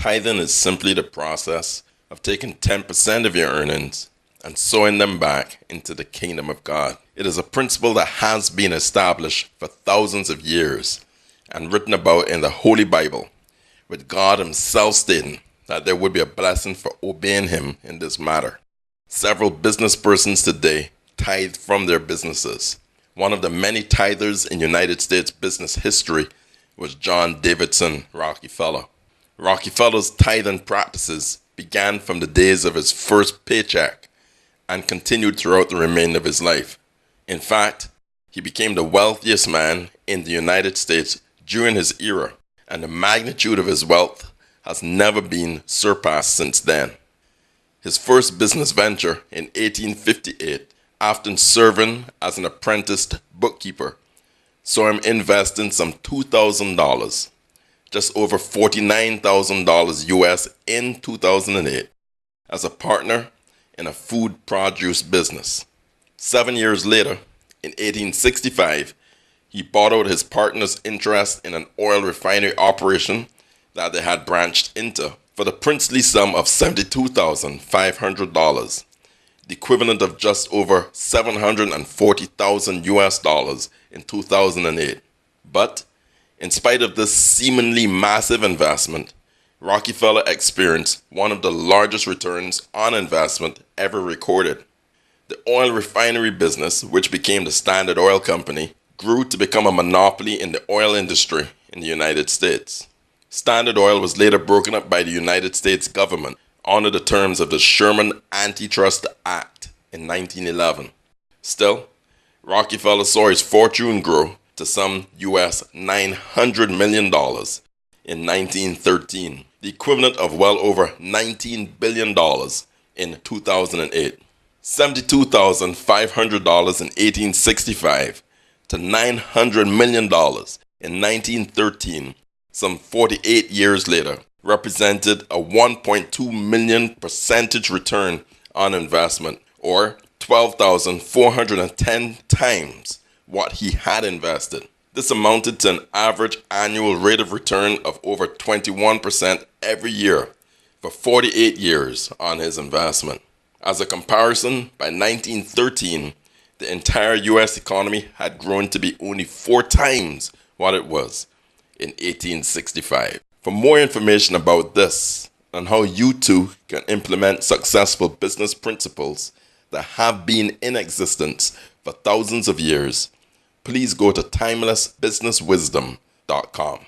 Tithing is simply the process of taking 10% of your earnings and sowing them back into the kingdom of God. It is a principle that has been established for thousands of years and written about in the Holy Bible, with God himself stating that there would be a blessing for obeying him in this matter. Several business persons today tithe from their businesses. One of the many tithers in United States business history was John Davidson Rockefeller. Rockefeller's tithing practices began from the days of his first paycheck and continued throughout the remainder of his life. In fact, he became the wealthiest man in the United States during his era, and the magnitude of his wealth has never been surpassed since then. His first business venture in 1858, after serving as an apprenticed bookkeeper, saw him investing some $2,000, just over $49,000 US in 2008, as a partner in a food produce business. 7 years later, in 1865, he bought out his partner's interest in an oil refinery operation that they had branched into for the princely sum of $72,500, the equivalent of just over $740,000 US dollars in 2008. But in spite of this seemingly massive investment, Rockefeller experienced one of the largest returns on investment ever recorded. The oil refinery business, which became the Standard Oil Company, grew to become a monopoly in the oil industry in the United States. Standard Oil was later broken up by the United States government under the terms of the Sherman Antitrust Act in 1911. Still, Rockefeller saw his fortune grow to some US $900 million in 1913, the equivalent of well over $19 billion in 2008. $72,500 in 1865 to $900 million in 1913, some 48 years later, represented a 1.2 million percentage return on investment, or 12,410 times what he had invested. This amounted to an average annual rate of return of over 21% every year for 48 years on his investment. As a comparison, by 1913, the entire US economy had grown to be only 4 times what it was in 1865. For more information about this and how you too can implement successful business principles that have been in existence for thousands of years, please go to timelessbusinesswisdom.com.